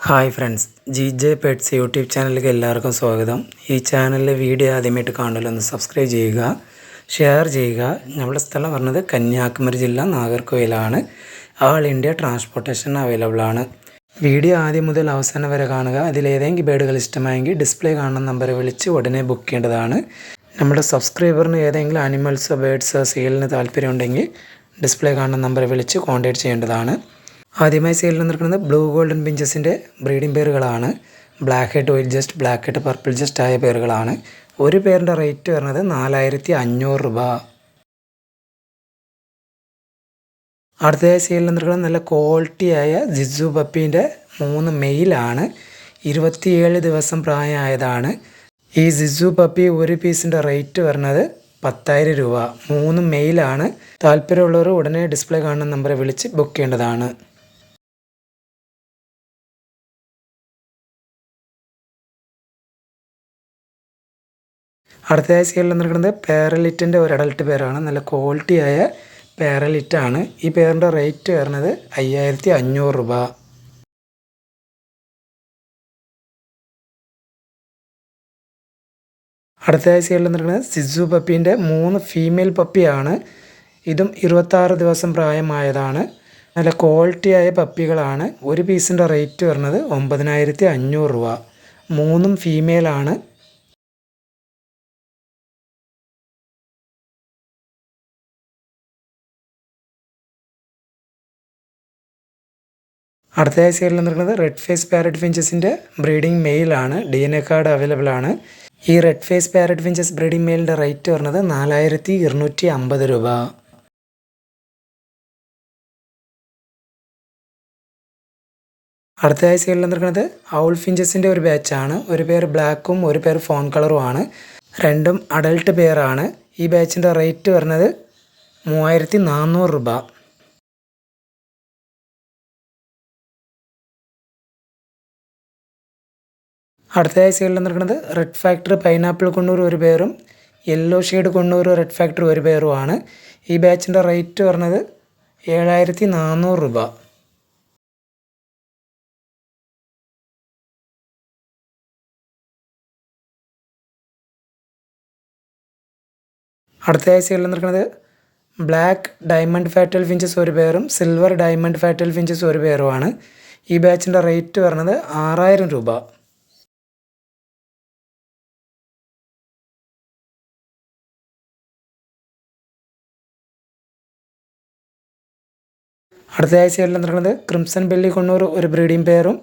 Hi friends, J pets YouTube ചാനലിലേക്ക് എല്ലാവർക്കും സ്വാഗതം. ഈ ചാനലിലെ വീഡിയോ ആദ്യമായിട്ട് കാണുമല്ലോ, ഒന്ന് സബ്സ്ക്രൈബ് ചെയ്യുക, ഷെയർ ചെയ്യുക. നമ്മുടെ സ്ഥലം പറഞ്ഞത് കന്യാകുമാരി ജില്ല നാഗർകോവിലാണ്. ആൾ ഇന്ത്യ ട്രാൻസ്പോർട്ടേഷൻ അവൈലബിൾ ആണ്. വീഡിയോ ആദ്യം മുതൽ അവസാനം വരെ കാണുക. അതിലേതെങ്കിലും ബേഡുകൾ ഇഷ്ടമായെങ്കിൽ ഡിസ്പ്ലേ കാണുന്ന നമ്പറെ വിളിച്ച് ഉടനെ ബുക്ക് ചെയ്യേണ്ടതാണ്. നമ്മുടെ സബ്സ്ക്രൈബറിന് ഏതെങ്കിലും ആനിമൽസോ ബേഡ്സോ സെയിലിന് താല്പര്യമുണ്ടെങ്കിൽ ഡിസ്പ്ലേ കാണുന്ന നമ്പറെ വിളിച്ച് കോൺടാക്റ്റ് ചെയ്യേണ്ടതാണ്. ആദ്യമായി സെയിലിൽ നിൽക്കുന്നത് ബ്ലൂ ഗോൾഡൻ പിഞ്ചസിൻ്റെ ബ്രീഡിംഗ് പേരുകളാണ്. Black head, white just, black head, purple just ആയ പേരുകളാണ്. ഒരു പേരിൻ്റെ റേറ്റ് വരുന്നത് 4500 രൂപ. അടുത്തതായി സെയിലിൽ നിൽക്കുന്നത് നല്ല ക്വാളിറ്റിയായ ജിസു പപ്പീൻ്റെ 3 മെയിലാണ്. 27 ദിവസം പ്രായമായതാണ്. ഈ ജിസു പപ്പി ഒരു പീസിൻ്റെ റേറ്റ് വരുന്നത് 10,000 രൂപ. 3 മെയിലാണ്. താല്പര്യമുള്ളവർ ഉടനെ ഡിസ്പ്ലേ കാണുന്ന നമ്പറെ വിളിച്ച് ബുക്ക് ചെയ്യേണ്ടതാണ്. അടുത്തതായി സെയിലിൽ നിൽക്കുന്നത് പാരലിറ്റിൻ്റെ ഒരു അഡൽട്ട് പേരാണ്. നല്ല ക്വാളിറ്റിയായ പാരലിറ്റാണ്. ഈ പേരിൻ്റെ റേറ്റ് വരുന്നത് 5500 രൂപ. അടുത്തതായി സെയിലിൽ നിൽക്കുന്നത് സിസു പപ്പീൻ്റെ 3 ഫീമെയിൽ പപ്പിയാണ്. ഇതും 26 ദിവസം പ്രായമായതാണ്. നല്ല ക്വാളിറ്റിയായ പപ്പികളാണ്. ഒരു പീസിൻ്റെ റേറ്റ് വരുന്നത് 9500 രൂപ. 3 ഫീമെയിലാണ്. അടുത്തതായി സെയിലിൽ നിൽക്കുന്നത് റെഡ് ഫേസ് പാരറ്റ് ഫിഞ്ചസിൻ്റെ ബ്രീഡിംഗ് മെയിലാണ്. DNA കാർഡ് അവൈലബിൾ ആണ്. ഈ red face parrot finches breeding മെയിലിൻ്റെ റേറ്റ് വരുന്നത് 4250 രൂപ. അടുത്തതായി സെയിലിൽ നിൽക്കുന്നത് ഔൾ ഫിഞ്ചസിൻ്റെ ഒരു ബാച്ചാണ്. ഒരു പേര് ബ്ലാക്കും ഒരു പേര് ഫോൺ കളറുമാണ്. രണ്ടും അഡൽട്ട് പേരാണ്. ഈ ബാച്ചിൻ്റെ റേറ്റ് വരുന്നത് 3400 രൂപ. അടുത്തതായി സെയിലിൽ നിൽക്കുന്നത് റെഡ് ഫാക്ടറി പൈനാപ്പിൾ കൊണ്ണൂർ ഒരു പേരും യെല്ലോ ഷെയ്ഡ് കൊണ്ണൂർ റെഡ് ഫാക്ടറി ഒരു പേരുമാണ്. ഈ ബാച്ചിൻ്റെ റേറ്റ് വരുന്നത് 7400 രൂപ. അടുത്തതായി സെയിലിൽ നിൽക്കുന്നത് ബ്ലാക്ക് ഡയമണ്ട് ഫാറ്റൽ ഫിഞ്ചസ് ഒരു പേരും സിൽവർ ഡയമണ്ട് ഫാറ്റൽ ഫിഞ്ചസ് ഒരു പേരുമാണ്. ഈ ബാച്ചിൻ്റെ റേറ്റ് വരുന്നത് 6000 രൂപ. അടുത്തതായി സെയിലിൽ നിൽക്കുന്നത് ക്രിംസൺ ബെല്ലി കൊണ്ണൂർ ഒരു ബ്രീഡിംഗ് പെയറും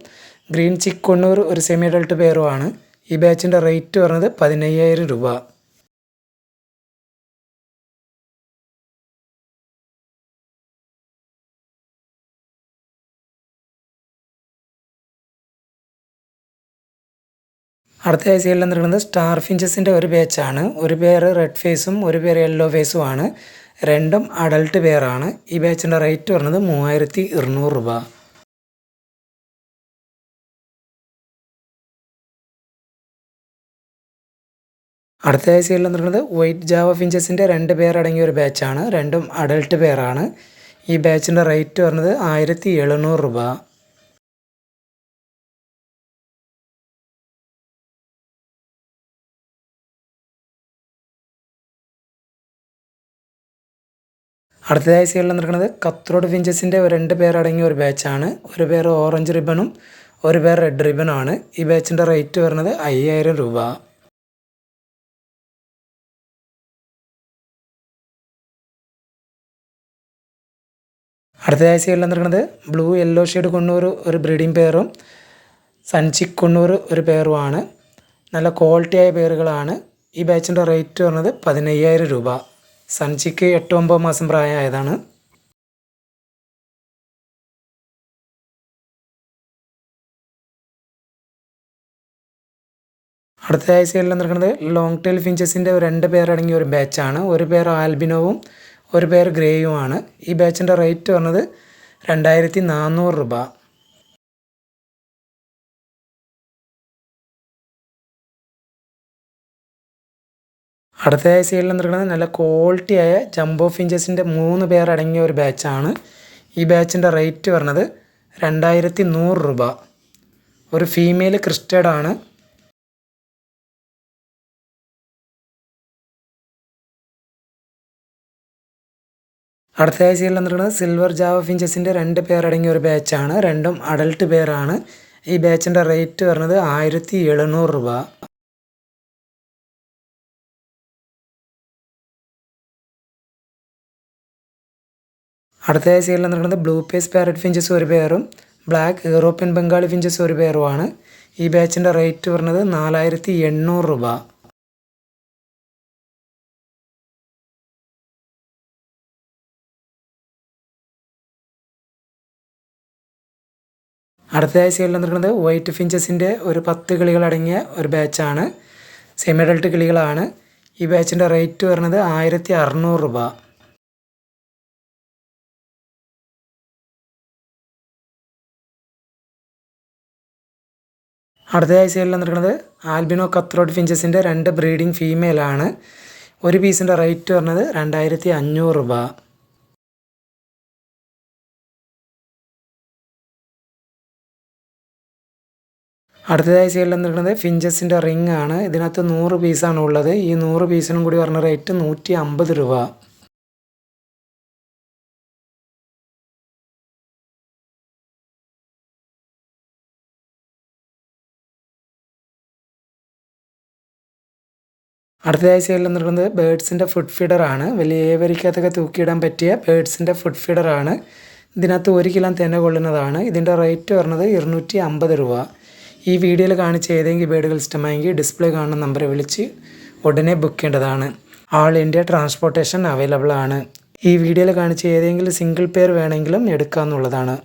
ഗ്രീൻ ചിക്ക് കൊണ്ണൂർ ഒരു സെമി അഡൾട്ട് പെയറുമാണ്. ഈ ബാച്ചിൻ്റെ റേറ്റ് വരുന്നത് 15000 രൂപ. അടുത്തതായി സെയിലിൽ നിൽക്കുന്നത് സ്റ്റാർ ഫിഞ്ചസിൻ്റെ ഒരു ബാച്ചാണ്. ഒരു പേര് റെഡ് ഫേസും ഒരു പേര് യെല്ലോ ഫേസുമാണ്. രണ്ടും അഡൽട്ട് പെയറാണ്. ഈ ബാച്ചിൻ്റെ റേറ്റ് വരുന്നത് 3200 രൂപ. അടുത്തതായി സെയിലിൽ നിൽക്കുന്നത് വൈറ്റ് ജാവ ഫിഞ്ചസിൻ്റെ 2 പേർ അടങ്ങിയ ഒരു ബാച്ചാണ്. രണ്ടും അഡൽട്ട് പെയറാണ്. ഈ ബാച്ചിൻ്റെ റേറ്റ് വരുന്നത് 1700 രൂപ. അടുത്തതായി സെയിലിൽ നിൽക്കുന്നത് കത്രോഡ് ഫിഞ്ചസിൻ്റെ 2 പേർ അടങ്ങിയ ഒരു ബാച്ചാണ്. ഒരു പേർ ഓറഞ്ച് റിബണും ഒരു പേർ റെഡ് റിബണുമാണ്. ഈ ബാച്ചിൻ്റെ റേറ്റ് വരുന്നത് 5000 രൂപ. അടുത്തതായി സെയിലിൽ നിൽക്കുന്നത് ബ്ലൂ യെല്ലോ ഷെയ്ഡ് കൊണ്ണൂർ ഒരു ബ്രീഡിംഗ് പെയറും സൺചിക്ക് കൊണ്ണൂർ ഒരു പെയറുമാണ്. നല്ല ക്വാളിറ്റിയായ പേരുകളാണ്. ഈ ബാച്ചിൻ്റെ റേറ്റ് വരുന്നത് 15000 രൂപ. സൺചിക്ക് 8-9 മാസം പ്രായമായതാണ്. അടുത്തതായി സെയിലിൽ നിൽക്കുന്നത് ലോങ് ടെയിൽ ഫിഞ്ചസിൻ്റെ 2 പേർ അടങ്ങിയ ഒരു ബാച്ചാണ്. ഒരു പേർ ആൽബിനോവും ഒരു പേർ ഗ്രേയുമാണ്. ഈ ബാച്ചിൻ്റെ റേറ്റ് വരുന്നത് 2400 രൂപ. അടുത്തതായി സെയിലിൽ നിൽക്കുന്നത് നല്ല ക്വാളിറ്റിയായ ജംബോ ഫിഞ്ചസിൻ്റെ 3 പേർ അടങ്ങിയ ഒരു ബാച്ചാണ്. ഈ ബാച്ചിൻ്റെ റേറ്റ് വരുന്നത് 2100 രൂപ. ഒരു ഫീമെയിൽ ക്രിസ്റ്റഡ് ആണ്. അടുത്തതായി സീരിയൽ വന്നിട്ടുള്ളത് സിൽവർ ജാവ ഫിഞ്ചസിൻ്റെ 2 പേർ അടങ്ങിയ ഒരു ബാച്ചാണ്. രണ്ടും അഡൽട്ട് പേരാണ്. ഈ ബാച്ചിൻ്റെ റേറ്റ് വരുന്നത് 1700 രൂപ. അടുത്തതായി സീരിയൽ വന്നിട്ടുള്ളത് ബ്ലൂ പേസ് പാരറ്റ് ഫിഞ്ചസ് ഒരു പേരും ബ്ലാക്ക് യൂറോപ്യൻ ബംഗാളി ഫിഞ്ചസ് ഒരു പേരുമാണ്. ഈ ബാച്ചിൻ്റെ റേറ്റ് വരുന്നത് 4800 രൂപ. അടുത്തതായി സീരിയൽ വന്നിട്ടുള്ളത് വൈറ്റ് ഫിഞ്ചസിൻ്റെ ഒരു 10 കിളികളടങ്ങിയ ഒരു ബാച്ചാണ്. Semi adult കിളികളാണ്. ഈ ബാച്ചിൻ്റെ റേറ്റ് വരുന്നത് 1600 രൂപ. അടുത്തതായി സീരിയൽ വന്നിട്ടുള്ളത് ആൽബിനോ കത്രോട്ട് ഫിഞ്ചസിൻ്റെ 2 ബ്രീഡിംഗ് ഫീമെയിലാണ്. ഒരു പീസിൻ്റെ റേറ്റ് വരുന്നത് 2500 രൂപ. അടുത്തതായി സീരിയൽ വന്നിട്ടുള്ളത് ഫിഞ്ചസിൻ്റെ റിംഗ് ആണ്. ഇതിനകത്ത് 100 പീസാണ് ഉള്ളത്. ഈ 100 പീസിനും കൂടി പറഞ്ഞ റേറ്റ് 150 രൂപ. അടുത്തതായി സീരിയൽ വന്നിട്ടുള്ളത് ബേഡ്സിൻ്റെ ഫുഡ് ഫീഡറാണ്. വലിയ ഏവരിക്കകത്തൊക്കെ തൂക്കിയിടാൻ പറ്റിയ ബേഡ്സിൻ്റെ ഫുഡ് ഫീഡറാണ്. ഇതിനകത്ത് 1 കിലോ തന്നെ കൊള്ളുന്നതാണ്. ഇതിൻ്റെ റേറ്റ് വരുന്നത് 250 രൂപ. ഈ വീഡിയോയിൽ കാണിച്ച ഏതെങ്കിലും ബേഡുകൾ ഇഷ്ടമായെങ്കിൽ ഡിസ്പ്ലേ കാണുന്ന നമ്പറെ വിളിച്ച് ഉടനെ ബുക്ക് ചെയ്യേണ്ടതാണ്. ആൾ ഇന്ത്യ ട്രാൻസ്പോർട്ടേഷൻ അവൈലബിൾ ആണ്. ഈ വീഡിയോയിൽ കാണിച്ച ഏതെങ്കിലും സിംഗിൾ പെയർ വേണമെങ്കിലും എടുക്കാവുന്നതാണ്.